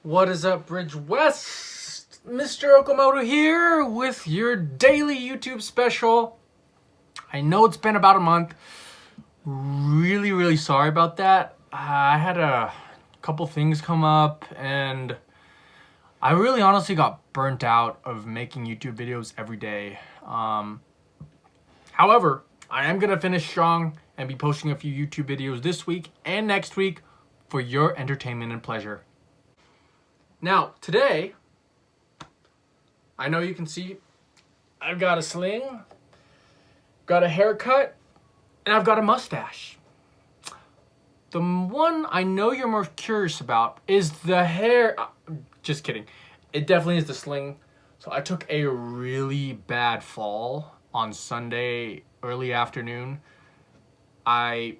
What is up, Bridge West? Mr. Okamoto here with your daily YouTube special. I know it's been about a month. Really sorry about that. I had a couple things come up and I really honestly got burnt out of making YouTube videos every day. However, I am going to finish strong and be posting a few YouTube videos this week and next week for your entertainment and pleasure. Now, today, I know you can see I've got a sling, got a haircut, and I've got a mustache. The one I know you're more curious about is the hair. Just kidding. It definitely is the sling. So I took a really bad fall on Sunday early afternoon. I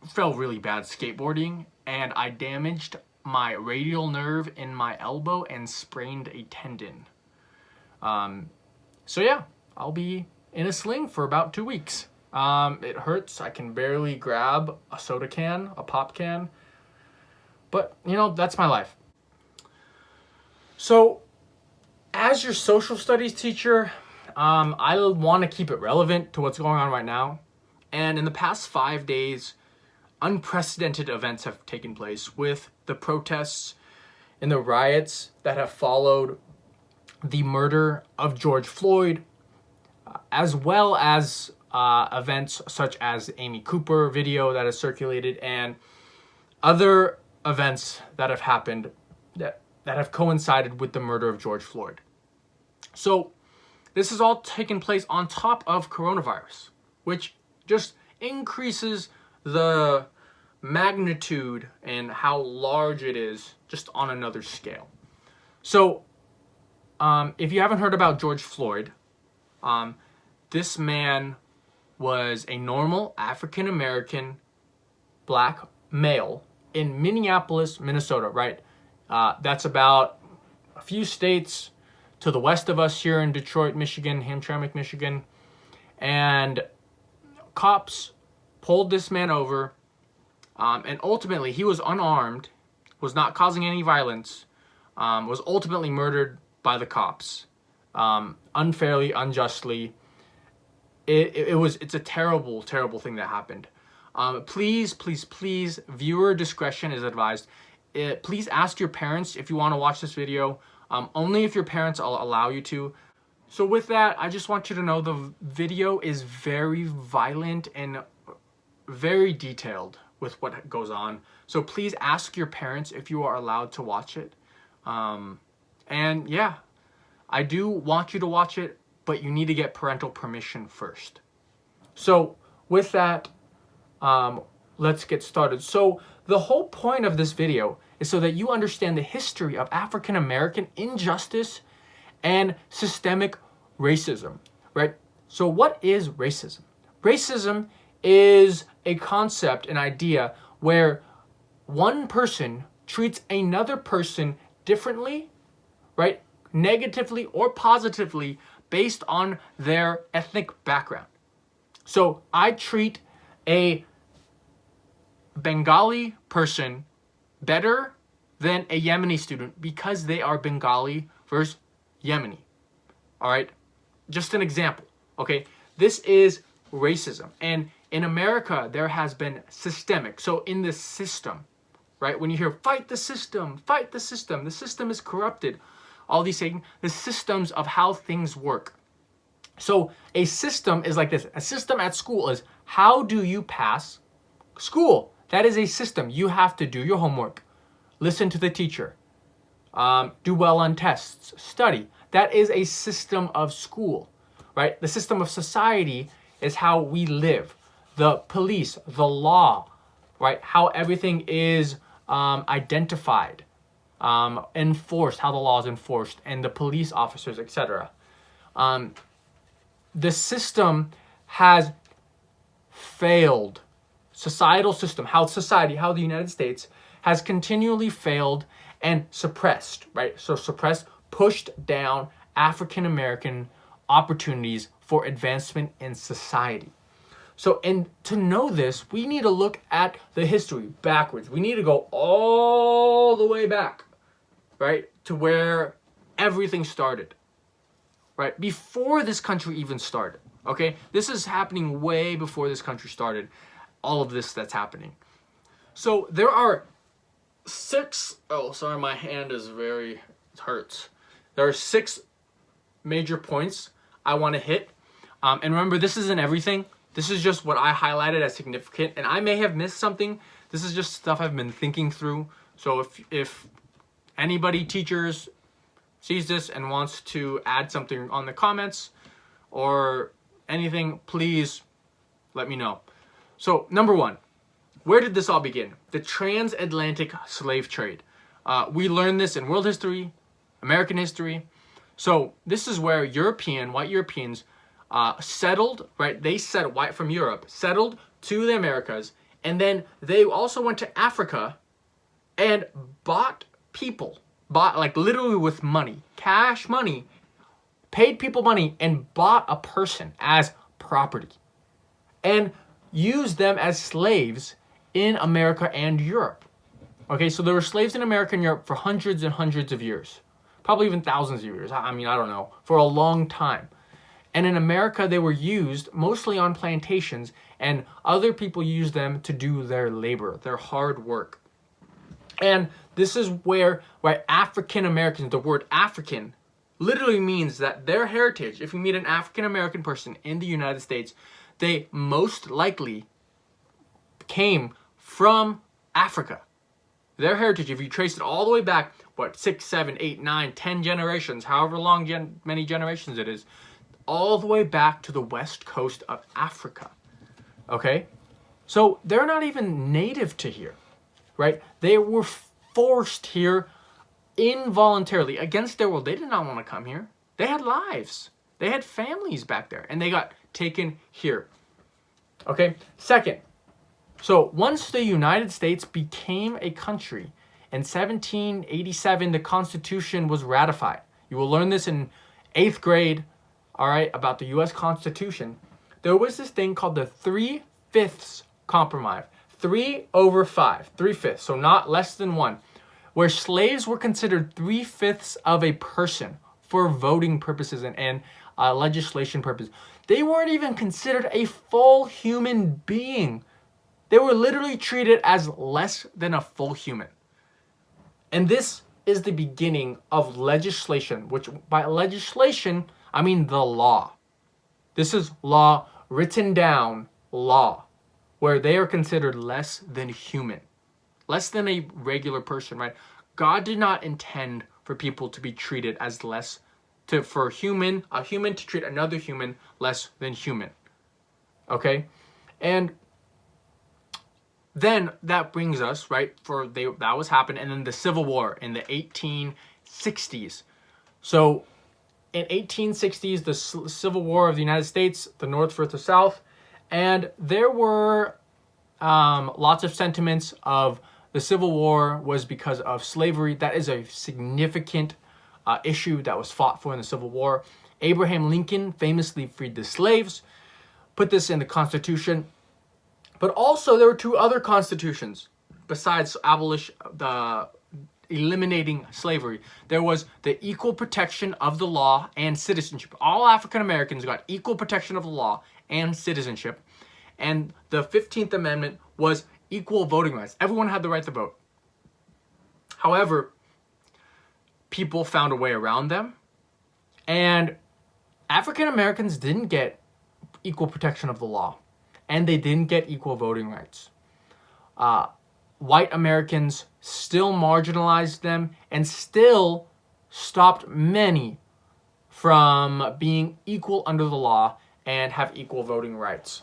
fell really bad skateboarding and I damaged my radial nerve in my elbow and sprained a tendon. So yeah, I'll be in a sling for about 2 weeks. It hurts. I can barely grab a soda can, a pop can. But, you know, that's my life. So, as your social studies teacher, I want to keep it relevant to what's going on right now. And in the past 5 days, unprecedented events have taken place with the protests and the riots that have followed the murder of George Floyd, as well as events such as Amy Cooper video that has circulated and other events that have happened that have coincided with the murder of George Floyd. So this has all taken place on top of coronavirus, which just increases the magnitude and how large it is just on another scale. So if you haven't heard about George Floyd, this man was a normal African-American black male in Minneapolis, Minnesota, right? That's about a few states to the west of us here in Detroit, Michigan, Hamtramck, Michigan. And cops pulled this man over, and ultimately he was unarmed, was not causing any violence, was ultimately murdered by the cops, unfairly, unjustly. It's a terrible thing that happened. Please, viewer discretion is advised. Please ask your parents if you want to watch this video, only if your parents allow you to. So with that, I just want you to know the video is very violent and very detailed with what goes on. So please ask your parents if you are allowed to watch it. And yeah, I do want you to watch it, but you need to get parental permission first. So with that, let's get started. So the whole point of this video is so that you understand the history of African American injustice and systemic racism, right? So what is racism? Racism is a concept, an idea where one person treats another person differently, right? Negatively or positively based on their ethnic background. So I treat a Bengali person better than a Yemeni student because they are Bengali versus Yemeni. All right, just an example. Okay, this is racism, and in America there has been systemic. So in the system, right? When you hear fight the system, the system is corrupted. All these things, the systems of how things work. So a system is like this. A system at school is how do you pass school? That is a system. You have to do your homework, listen to the teacher, do well on tests, study. That is a system of school, right? The system of society is how we live. The police, the law, right? How everything is identified, enforced, how the law is enforced, and the police officers, etc. The system has failed. Societal system, how the United States has continually failed and suppressed, right? So suppressed, pushed down African American opportunities for advancement in society. So, and to know this, we need to look at the history backwards. We need to go all the way back right, to where everything started, right? Before this country even started, okay? This is happening way before this country started, all of this that's happening. So there are oh, sorry, my hand is it hurts. There are 6 major points I want to hit. And remember, this isn't everything. This is just what I highlighted as significant, and I may have missed something. This is just stuff I've been thinking through. So if anybody, teachers, sees this and wants to add something on the comments or anything, please let me know. So number 1, where did this all begin? The transatlantic slave trade. We learned this in world history, American history. So this is where white Europeans settled, right? They settled, white from Europe, settled to the Americas, and then they also went to Africa and bought like literally with money, cash money, paid people money and bought a person as property and used them as slaves in America and Europe. Okay, so there were slaves in America and Europe for hundreds and hundreds of years, probably even thousands of years. I mean, I don't know, for a long time. And in America, they were used mostly on plantations, and other people used them to do their labor, their hard work. And this is where African Americans, the word African literally means that their heritage, if you meet an African American person in the United States, they most likely came from Africa. Their heritage, if you trace it all the way back, 6, 7, 8, 9, 10 generations, however long, many generations it is, all the way back to the west coast of Africa. Okay? So they're not even native to here, right? They were forced here involuntarily, against their will. They did not want to come here. They had lives. They had families back there, and they got taken here. Okay? Second, so once the United States became a country, in 1787, the Constitution was ratified. You will learn this in 8th grade, all right, about the U.S. Constitution. There was this thing called the 3/5 compromise. 3 over 5, 3/5, so not less than 1, where slaves were considered 3/5 of a person for voting purposes and legislation purposes. They weren't even considered a full human being. They were literally treated as less than a full human. And this is the beginning of legislation, which by legislation, I mean the law. This is law, written down law, where they are considered less than human, less than a regular person, right? God did not intend for people to be treated as a human to treat another human less than human. Okay? And then that brings us, right, that was happening, and then the Civil War in the 1860s. So in 1860s, the Civil War of the United States, the North versus the South, and there were lots of sentiments of the Civil War was because of slavery. That is a significant issue that was fought for in the Civil War. Abraham Lincoln famously freed the slaves, put this in the Constitution. But also there were 2 other constitutions besides eliminating slavery. There was the equal protection of the law and citizenship. All African Americans got equal protection of the law and citizenship. And the 15th Amendment was equal voting rights. Everyone had the right to vote. However, people found a way around them. And African Americans didn't get equal protection of the law. And they didn't get equal voting rights. White Americans still marginalized them and still stopped many from being equal under the law and have equal voting rights.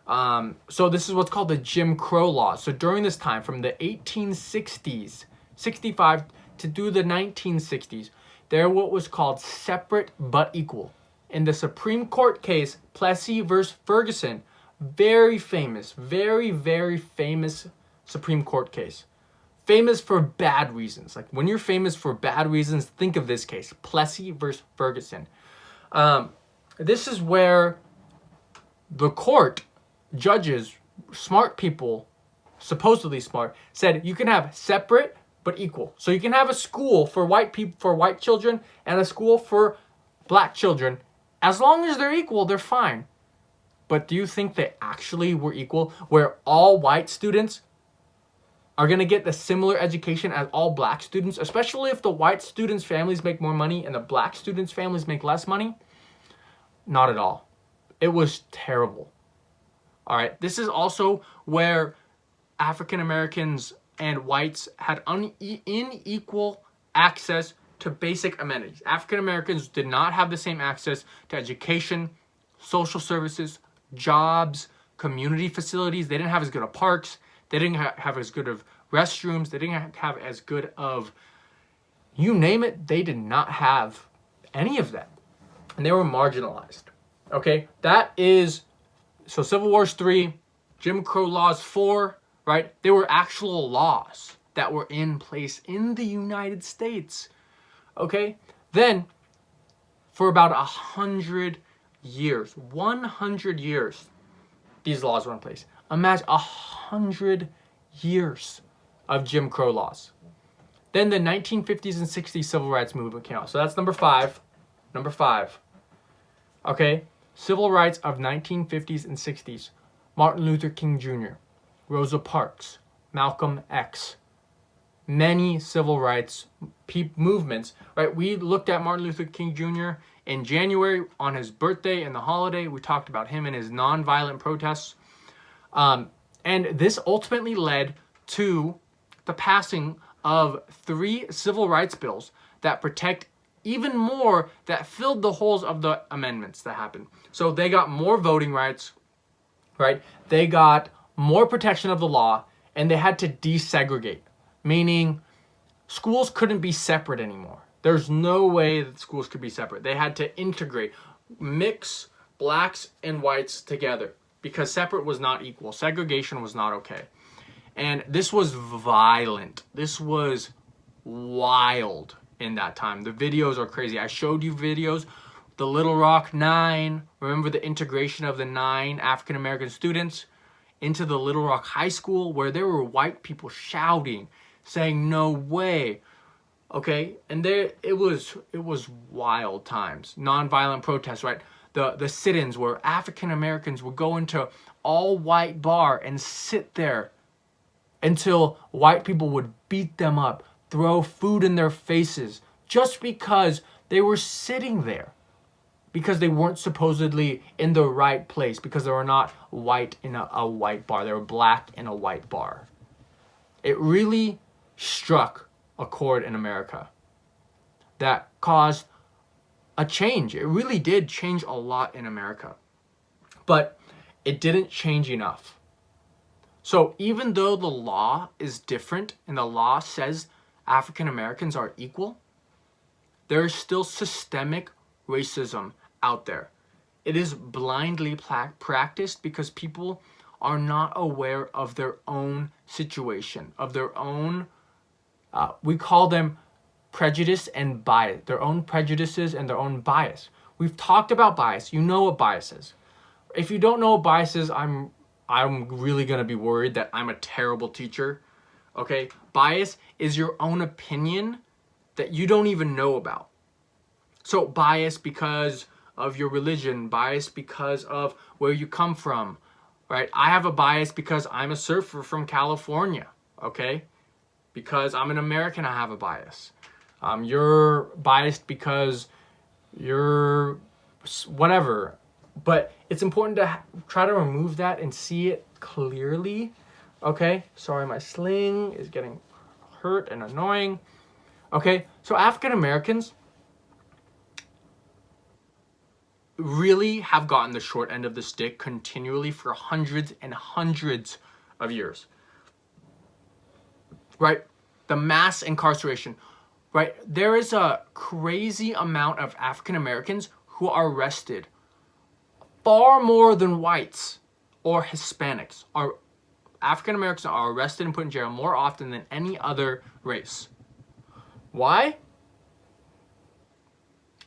So this is what's called the Jim Crow law. So during this time, from the 1860s, 65 to the 1960s, there were what was called separate but equal. In the Supreme Court case, Plessy versus Ferguson, very famous, very, very famous Supreme Court case. Famous for bad reasons. Like when you're famous for bad reasons, think of this case, Plessy versus Ferguson. This is where the court, judges, smart people, supposedly smart, said you can have separate but equal. So you can have a school for white people, for white children, and a school for black children. As long as they're equal, they're fine. But do you think they actually were equal, where all white students are going to get the similar education as all black students, especially if the white students' families make more money and the black students' families make less money? Not at all. It was terrible. All right. This is also where African Americans and whites had unequal access to basic amenities. African Americans did not have the same access to education, social services, jobs, community facilities. They didn't have as good of parks. They didn't have as good of restrooms. They didn't have as good of, you name it, they did not have any of that. And they were marginalized. Okay, that is, so Civil Wars 3, Jim Crow laws 4, right? They were actual laws that were in place in the United States. Okay, then for about 100 years, 100 years, these laws were in place. Imagine 100 years of Jim Crow laws. Then the 1950s and 60s civil rights movement came out. So that's number 5. Number 5. Okay, civil rights of 1950s and 60s. Martin Luther King Jr., Rosa Parks, Malcolm X. Many civil rights movements, right? We looked at Martin Luther King Jr. in January on his birthday and the holiday. We talked about him and his nonviolent protests. And this ultimately led to the passing of 3 civil rights bills that protect even more, that filled the holes of the amendments that happened. So they got more voting rights, right? They got more protection of the law, and they had to desegregate, meaning schools couldn't be separate anymore. There's no way that schools could be separate. They had to integrate, mix blacks and whites together, because separate was not equal. Segregation was not okay. And this was violent. This was wild in that time. The videos are crazy. I showed you videos. The Little Rock 9. Remember the integration of the 9 African American students into the Little Rock High School, where there were white people shouting, saying, "No way." Okay? And there it was wild times. Nonviolent protests, right? The sit-ins where African Americans would go into all white bar and sit there until white people would beat them up, throw food in their faces, just because they were sitting there, because they weren't supposedly in the right place, because they were not white in a white bar. They were black in a white bar. It really struck a chord in America that caused a change. It really did change a lot in America. But it didn't change enough. So even though the law is different and the law says African Americans are equal, there is still systemic racism out there. It is blindly practiced because people are not aware of their own situation, of their own, we call them prejudice and bias, their own prejudices and their own bias. We've talked about bias. You know what bias is. If you don't know what bias is, I'm really going to be worried that I'm a terrible teacher. Okay? Bias is your own opinion that you don't even know about. So bias because of your religion, bias because of where you come from, right? I have a bias because I'm a surfer from California, okay? Because I'm an American, I have a bias. You're biased because you're whatever. But it's important to try to remove that and see it clearly, okay? Sorry, my sling is getting hurt and annoying. Okay, so African Americans really have gotten the short end of the stick continually for hundreds and hundreds of years. Right? The mass incarceration. Right? There is a crazy amount of African Americans who are arrested. Far more than whites or Hispanics. African Americans are arrested and put in jail more often than any other race. Why?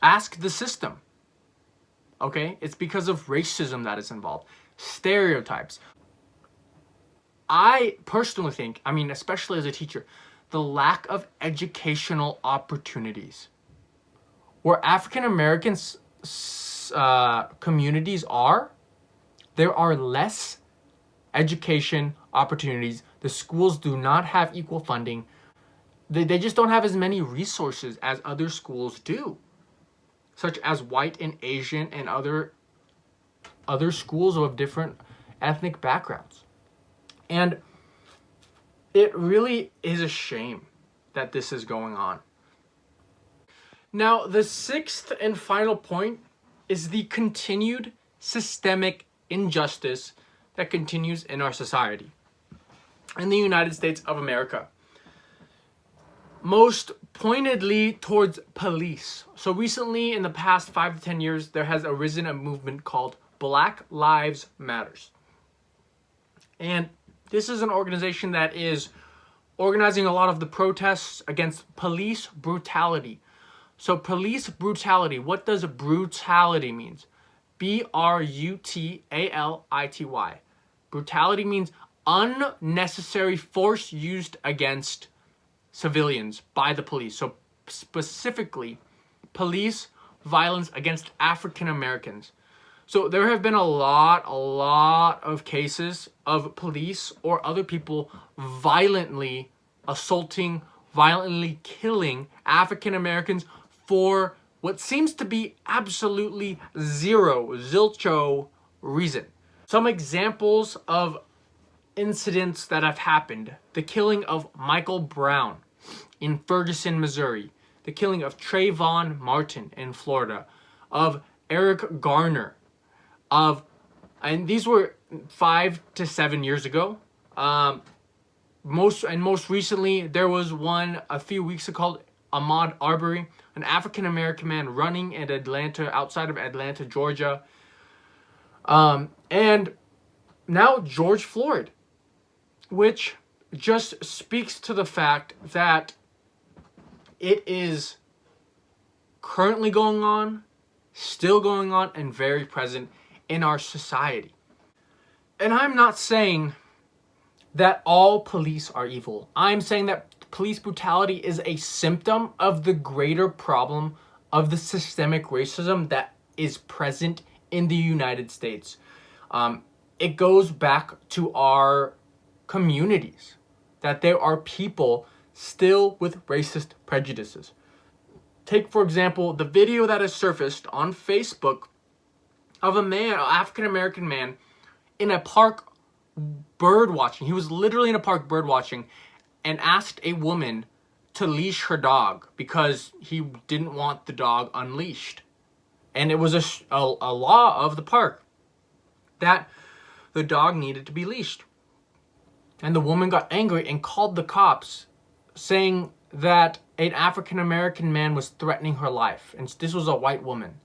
Ask the system. Okay? It's because of racism that is involved. Stereotypes. I personally think, especially as a teacher, the lack of educational opportunities. Where African American communities are, there are less education opportunities. The schools do not have equal funding. They just don't have as many resources as other schools do, such as white and Asian and other schools of different ethnic backgrounds. And it really is a shame that this is going on. Now, the sixth and final point is the continued systemic injustice that continues in our society, in the United States of America. Most pointedly towards police. So recently, in the past 5 to 10 years, there has arisen a movement called Black Lives Matters. And this is an organization that is organizing a lot of the protests against police brutality. So police brutality, what does brutality means? Brutality. Brutality means unnecessary force used against civilians by the police. So specifically, police violence against African Americans. So there have been a lot of cases of police or other people violently assaulting, violently killing African Americans for what seems to be absolutely zilcho reason. Some examples of incidents that have happened: the killing of Michael Brown in Ferguson, Missouri, the killing of Trayvon Martin in Florida, of Eric Garner, and these were 5 to 7 years ago. Most recently, there was one a few weeks ago called Ahmaud Arbery, an African American man running in Atlanta, outside of Atlanta, Georgia. And now George Floyd, which just speaks to the fact that it is currently going on, still going on, and very present in our society. And I'm not saying that all police are evil. I'm saying that police brutality is a symptom of the greater problem of the systemic racism that is present in the United States. It goes back to our communities, that there are people still with racist prejudices. Take, for example, the video that has surfaced on Facebook of an African American man in a park bird watching. He was literally in a park bird watching and asked a woman to leash her dog because he didn't want the dog unleashed. And it was a law of the park that the dog needed to be leashed. And the woman got angry and called the cops, saying that an African American man was threatening her life. And this was a white woman.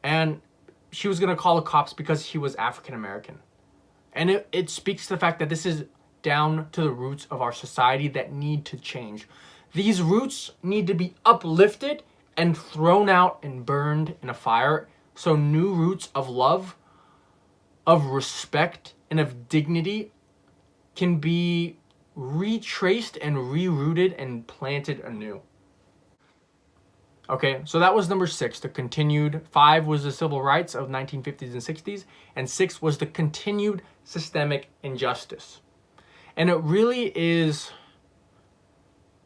And she was going to call the cops because he was African American. And it speaks to the fact that this is down to the roots of our society that need to change. These roots need to be uplifted and thrown out and burned in a fire, so new roots of love, of respect, and of dignity can be retraced and rerouted and planted anew. Okay, so that was number 6, the continued. 5 was the civil rights of 1950s and 60s, and 6 was the continued systemic injustice. And it really is,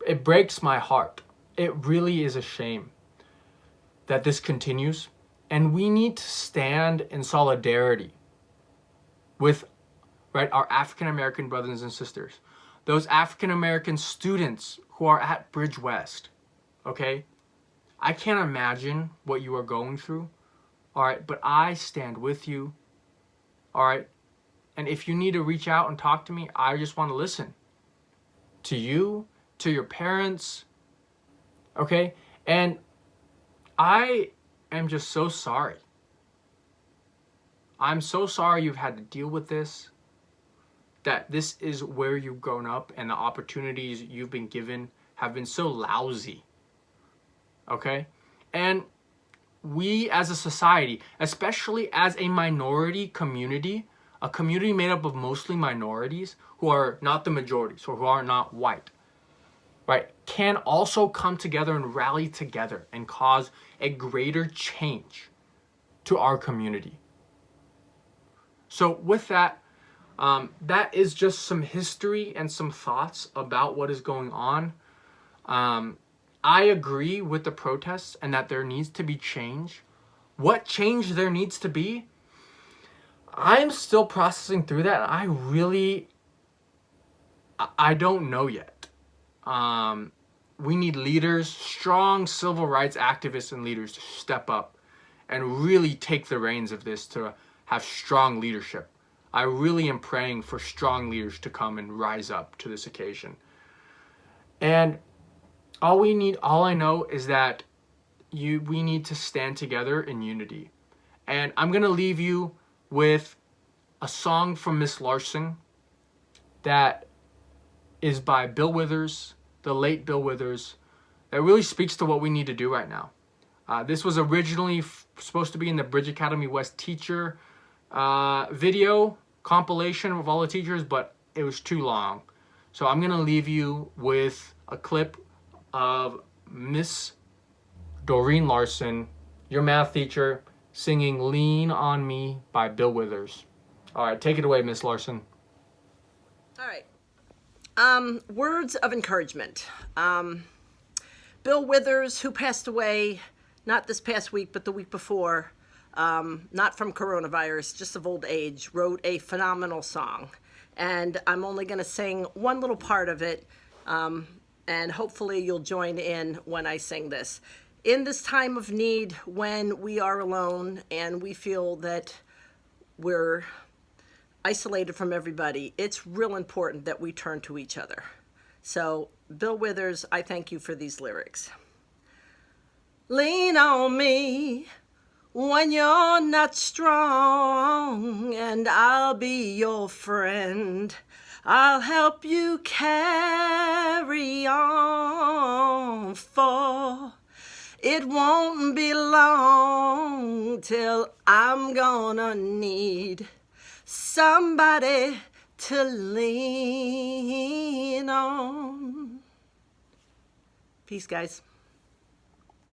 it breaks my heart. It really is a shame that this continues, and we need to stand in solidarity with our African American brothers and sisters, those African American students who are at Bridge West. Okay, I can't imagine what you are going through, all right, but I stand with you, all right, and if you need to reach out and talk to me, I just want to listen to you, to your parents, okay, and I am just so sorry. I'm so sorry you've had to deal with this, that this is where you've grown up and the opportunities you've been given have been so lousy. Okay? And we as a society, especially as a minority community, a community made up of mostly minorities who are not the majorities or who are not white, can also come together and rally together and cause a greater change to our community. So with that, that is just some history and some thoughts about what is going on. I agree with the protests and that there needs to be change. What change there needs to be, I'm still processing through that. I don't know yet. We need leaders, strong civil rights activists and leaders to step up and really take the reins of this, to have strong leadership. I really am praying for strong leaders to come and rise up to this occasion. And all I know is that we need to stand together in unity. And I'm going to leave you with a song from Miss Larson that is by Bill Withers, the late Bill Withers, that really speaks to what we need to do right now. This was originally supposed to be in the Bridge Academy West teacher video compilation of all the teachers, but it was too long. So I'm going to leave you with a clip of Miss Doreen Larson, your math teacher, singing Lean on Me by Bill Withers. All right, take it away, Miss Larson. All right. Words of encouragement. Bill Withers, who passed away not this past week, but the week before, not from coronavirus, just of old age, wrote a phenomenal song. And I'm only going to sing one little part of it, and hopefully you'll join in when I sing this. In this time of need, when we are alone and we feel that we're isolated from everybody, it's real important that we turn to each other. So, Bill Withers, I thank you for these lyrics. Lean on me when you're not strong, and I'll be your friend. I'll help you carry on, for it won't be long till I'm gonna need somebody to lean on. Peace, guys.